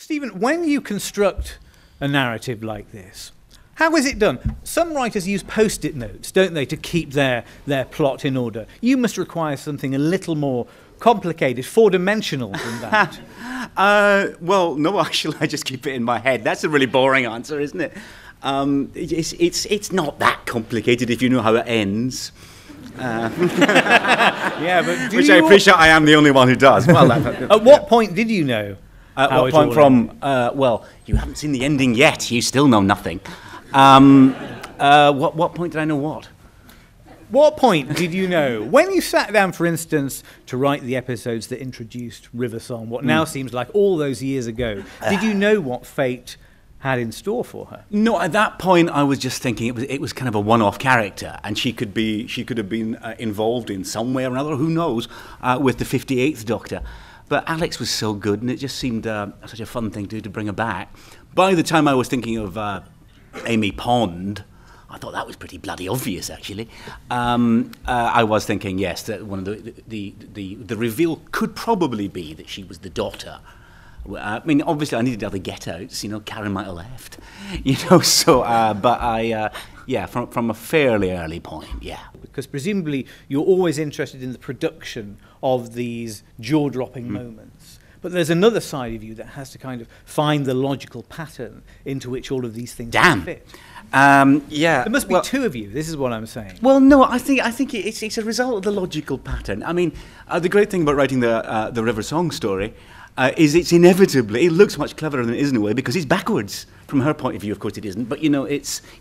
Stephen, when you construct a narrative like this, how is it done? Some writers use post-it notes, don't they, to keep their plot in order. You must require something a little more complicated, four-dimensional than that. Well, no, actually, I just keep it in my head. That's a really boring answer, isn't it? It's not that complicated if you know how it ends. Yeah, but which I appreciate I am the only one who does. Well, at what point did you know? At what point from? Well, you haven't seen the ending yet. You still know nothing. What point did I know what? What point did you know? When you sat down, for instance, to write the episodes that introduced River Song, what now seems like all those years ago, did you know what fate had in store for her? No, at that point I was just thinking it was kind of a one-off character, and she could have been involved in some way or another, who knows, with the 58th Doctor. But Alex was so good, and it just seemed such a fun thing to bring her back. By the time I was thinking of Amy Pond, I thought that was pretty bloody obvious, actually. I was thinking, yes, that one of the reveal could probably be that she was the daughter. I mean, obviously, I needed other get-outs. You know, Karen might have left. You know, so but yeah, from a fairly early point, yeah. Because presumably you're always interested in the production of these jaw-dropping moments. But there's another side of you that has to kind of find the logical pattern into which all of these things fit. Yeah. There must be two of you. This is what I'm saying. Well, no, I think it's a result of the logical pattern. I mean, the great thing about writing the River Song story is it looks much cleverer than it is in a way, because it's backwards. From her point of view, of course, it isn't. But you know,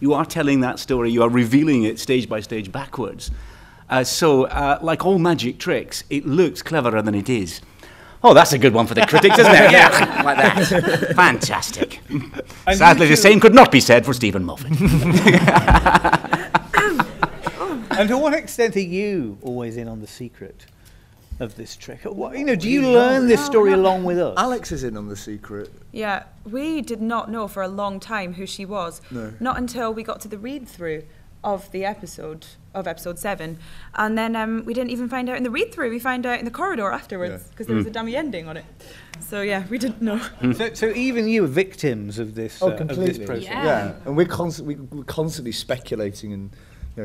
you are telling that story. You are revealing it stage by stage backwards. So, like all magic tricks, it looks cleverer than it is. Oh, that's a good one for the critics, isn't it? Yeah, like that. Fantastic. Sadly, the same could not be said for Stephen Moffat. And to what extent are you always in on the secret of this trick? What, you know, do you learn this story along with us? Alex is in on the secret. Yeah, we did not know for a long time who she was. No. Not until we got to the read-through of the episode 7, and then we didn't even find out in the read-through. We found out in the corridor afterwards, because there was a dummy ending on it. So yeah, we didn't know. So even you are victims of this, completely. of this process. Yeah, and we're constantly speculating and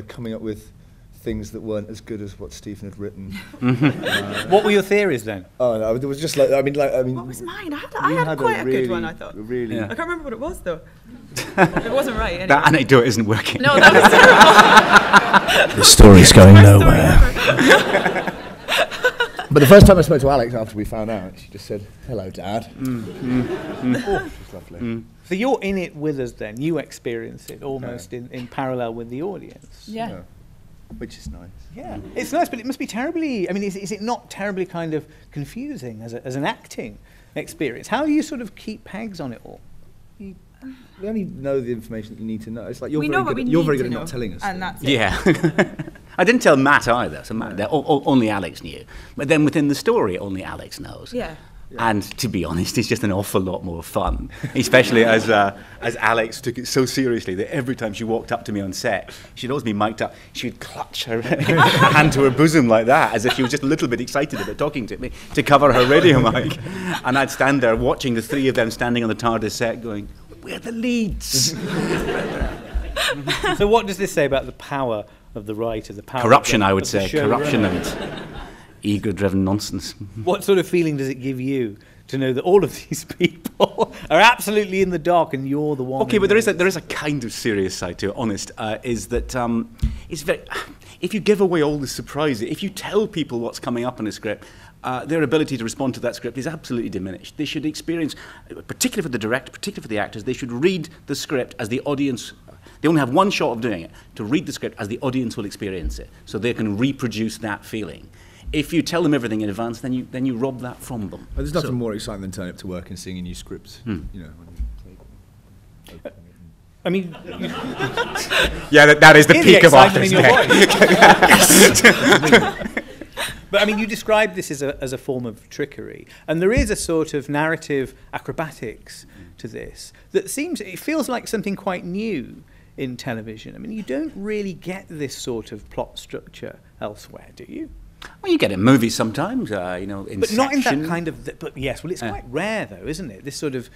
coming up with things that weren't as good as what Stephen had written. What were your theories then? Oh no, it was just like I mean. What was mine? I had quite a good one, I thought. Really, I can't remember what it was though. It wasn't right. Anyway. That anecdote isn't working. No, that was terrible. The story's going nowhere. But the first time I spoke to Alex after we found out, she just said, "Hello, Dad." Oh, she's lovely. So you're in it with us then. You experience it almost in parallel with the audience. Yeah. Which is nice. Yeah, it's nice, but it must be terribly. I mean, is it not terribly kind of confusing as an acting experience? How do you sort of keep pegs on it all? We only know the information that you need to know. It's like you're very good at not telling us. And that's it. Yeah. I didn't tell Matt either, so only Alex knew. But then within the story, only Alex knows. Yeah. And to be honest, it's just an awful lot more fun, especially as Alex took it so seriously that every time she walked up to me on set, she'd always be mic'd up. She'd clutch her hand to her bosom like that, as if she was just a little bit excited about talking to me, to cover her radio mic. And I'd stand there watching the three of them standing on the TARDIS set going, "We're the leads." So what does this say about the power of the writer, the power corruption, of the, I would say. Corruption and ego-driven nonsense. What sort of feeling does it give you to know that all of these people are absolutely in the dark and you're the one? Okay, but there is a kind of serious side to it, honest, is that it's very... If you give away all the surprises, if you tell people what's coming up in a script, their ability to respond to that script is absolutely diminished. They should experience, particularly for the director, particularly for the actors, they should read the script as the audience... They only have one shot of doing it, to read the script as the audience will experience it, so they can reproduce that feeling. If you tell them everything in advance, then you rob that from them. But there's nothing more exciting than turning up to work and seeing a new script. You know. I mean, yeah, that is the peak of artist. Day. But I mean, you described this as a form of trickery, and there is a sort of narrative acrobatics to this that it feels like something quite new in television. I mean, you don't really get this sort of plot structure elsewhere, do you? Well, you get it in movies sometimes, you know, in But not in that Section. kind of. But yes, well, it's quite rare though, isn't it? This sort of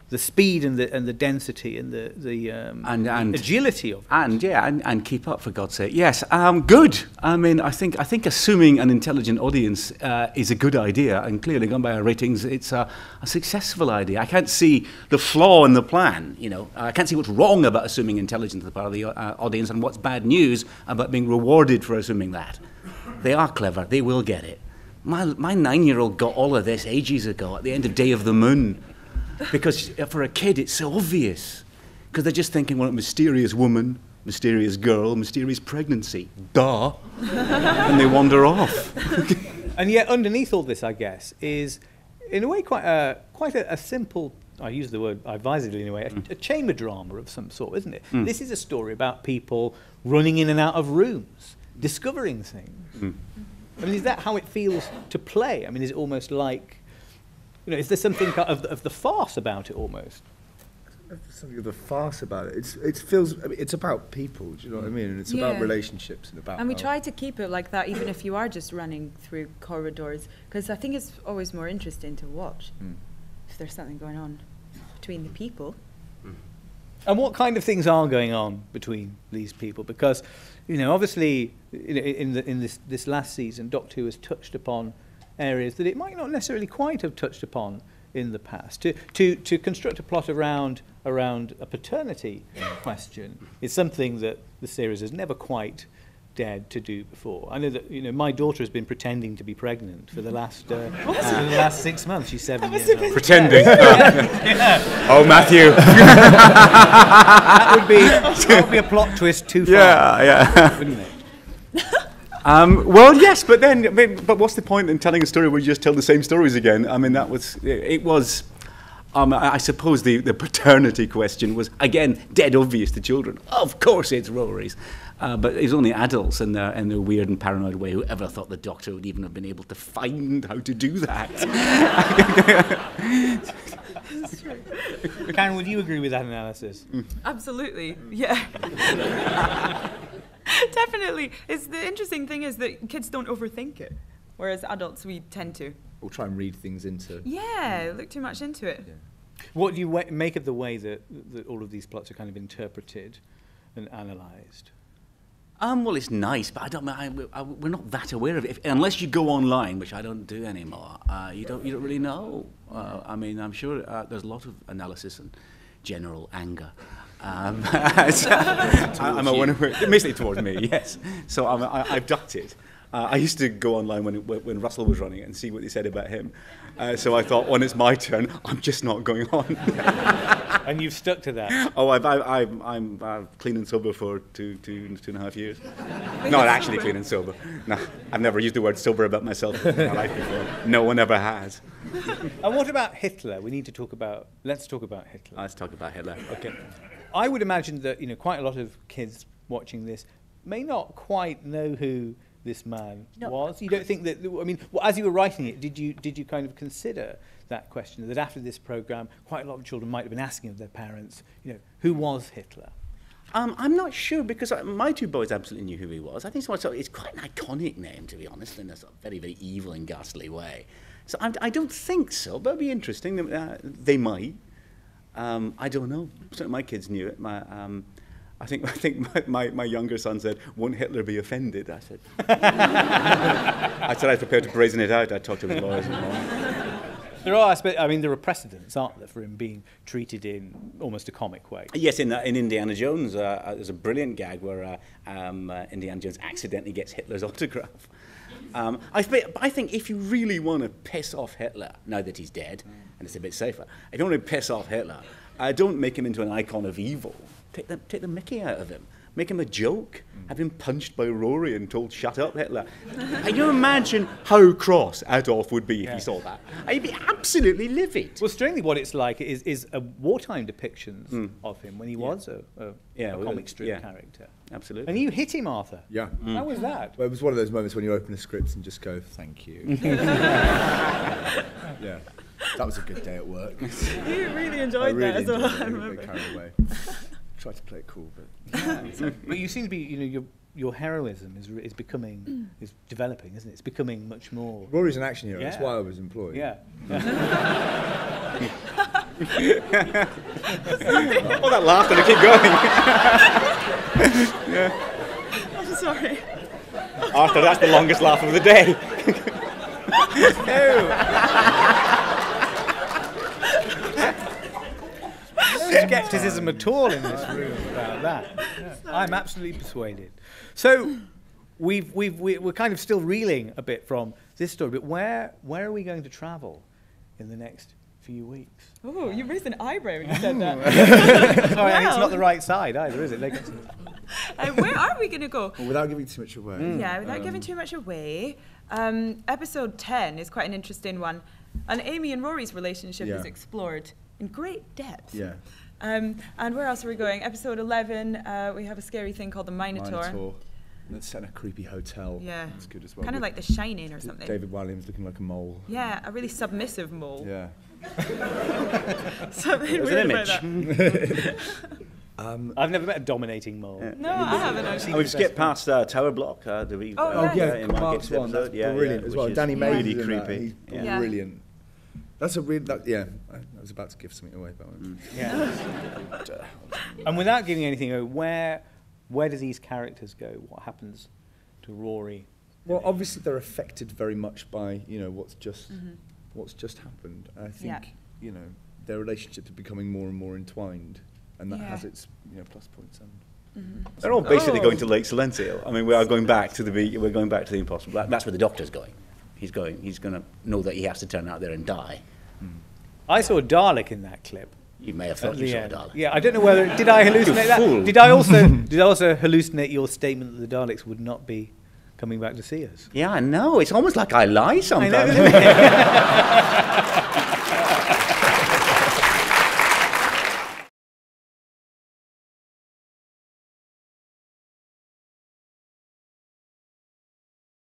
the speed and the density and the And agility of it. and keep up, for God's sake. Yes, good. I mean, I think assuming an intelligent audience is a good idea, and clearly gone by our ratings, it's a successful idea. I can't see the flaw in the plan. You know, I can't see what's wrong about assuming intelligence on the part of the audience, and what's bad news about being rewarded for assuming that. They are clever. They will get it. My 9-year-old got all of this ages ago at the end of Day of the Moon. Because for a kid, it's so obvious. Because they're just thinking, well, mysterious woman, mysterious girl, mysterious pregnancy. Duh. And they wander off. And yet, underneath all this, I guess, is in a way quite a simple. I use the word advisedly in a way. A chamber drama of some sort, isn't it? This is a story about people running in and out of rooms, discovering things. I mean, is that how it feels to play? I mean, is it almost like, you know, is there something of the farce about it almost? Something of a farce about it. It feels. I mean, it's about people. Do you know what I mean? And it's about relationships and about. And we try to keep it like that, even if you are just running through corridors, because I think it's always more interesting to watch if there's something going on between the people. And what kind of things are going on between these people? Because, you know, obviously, in this last season, Doctor Who has touched upon areas that it might not necessarily quite have touched upon in the past. To construct a plot around a paternity question is something that the series has never quite dared to do before. I know that, you know, my daughter has been pretending to be pregnant for the last 6 months. She's 7 years old. Pretending. Oh, Matthew. That would be a plot twist too far. Yeah. Wouldn't it? Well, yes, but then, I mean, but what's the point in telling a story where you just tell the same stories again? I mean, it was. I suppose the paternity question was, again, dead obvious to children. Of course it's Rory's. But it's only adults in their weird and paranoid way who ever thought the Doctor would even have been able to find how to do that. Karen, would you agree with that analysis? Absolutely, yeah. Definitely. The interesting thing is that kids don't overthink it, whereas adults, we tend to. We'll try and read things into. Yeah, look too much into it. Yeah. What do you make of the way that all of these plots are kind of interpreted and analysed? Well, it's nice, but we're not that aware of it. Unless you go online, which I don't do anymore, you don't really know. I mean, I'm sure there's a lot of analysis and general anger. I'm mostly towards me, yes. So I've ducked it. I used to go online when Russell was running it and see what they said about him. So I thought, when it's my turn, I'm just not going on. And you've stuck to that? Oh, I'm clean and sober for two and a half years. Not actually clean and sober. No, I've never used the word sober about myself in my life before. No one ever has. And what about Hitler? Let's talk about Hitler. Let's talk about Hitler. Okay. I would imagine that, you know, quite a lot of kids watching this may not quite know who this man was. You don't think that? I mean, as you were writing it, did you kind of consider that question, that after this programme, quite a lot of children might have been asking of their parents, you know, who was Hitler? I'm not sure, because my two boys absolutely knew who he was. I think it's quite an iconic name, to be honest, in a sort of very, very evil and ghastly way. So I don't think so, but it'd be interesting. They might. I don't know. Certainly my kids knew it. I think my younger son said, "Won't Hitler be offended?" I said, I was prepared to brazen it out. I talked to his lawyers and all. There are precedents, aren't there, for him being treated in almost a comic way? Yes, in Indiana Jones, there's a brilliant gag where Indiana Jones accidentally gets Hitler's autograph. I think if you really want to piss off Hitler, now that he's dead, and it's a bit safer, if you want to piss off Hitler, don't make him into an icon of evil. Take the mickey out of him. Make him a joke. Have him punched by Rory and told, "Shut up, Hitler." Can you imagine how cross Adolf would be if he saw that? He'd be absolutely livid. Well, strangely, what it's like is a wartime depictions of him when he was a comic strip character. Absolutely. And you hit him, Arthur. Yeah. How was that? Well, it was one of those moments when you open the scripts and just go, "Thank you." Yeah. That was a good day at work. You really enjoyed that as well, I remember. Carried away. Tried to play it cool, but But you seem to be, you know, your heroism is becoming is developing, isn't it? It's becoming much more. Rory's an action hero. Yeah. That's why I was employed. Yeah. Oh, that laugh and I keep going. I'm sorry. Arthur, that's the longest laugh of the day. No scepticism at all in this room about that. Yeah. I'm absolutely persuaded. So we're kind of still reeling a bit from this story, but where are we going to travel in the next few weeks? Oh, you raised an eyebrow when you said that. Sorry, and it's not the right side either, is it? Where are we going to go? Well, without giving too much away. Yeah, without giving too much away. Episode 10 is quite an interesting one. And Amy and Rory's relationship is explored in great depth. Yeah. And where else are we going? Episode 11, we have a scary thing called the Minotaur. That's set in a creepy hotel. Yeah. That's good as well. Kind of like The Shining or something. David Williams looking like a mole. Yeah, a really submissive mole. Yeah. Something There's weird an about image. that. I've never met a dominating mole. No, I haven't actually. We've skipped past Tower Block. Oh, yeah, in Mark's one. That's episode. brilliant as well. which is Danny Mays really is in that. creepy. He's Yeah. brilliant. That's a real. I was about to give something away, but Yeah. And without giving anything away, where do these characters go? What happens to Rory? well, obviously they're affected very much by what's just happened. I think their relationships are becoming more and more entwined, and that has its plus points and. They're all basically going to Lake Silencio. I mean, we are going back to the beach. We're going back to the impossible. That's where the Doctor's going. He's going to know that he has to turn out there and die. I saw a Dalek in that clip. You may have thought At you the saw a end. Dalek. Yeah, I don't know whether did I hallucinate that. fool. Did I also hallucinate your statement that the Daleks would not be coming back to see us? Yeah, I know. It's almost like I lie sometimes. I know.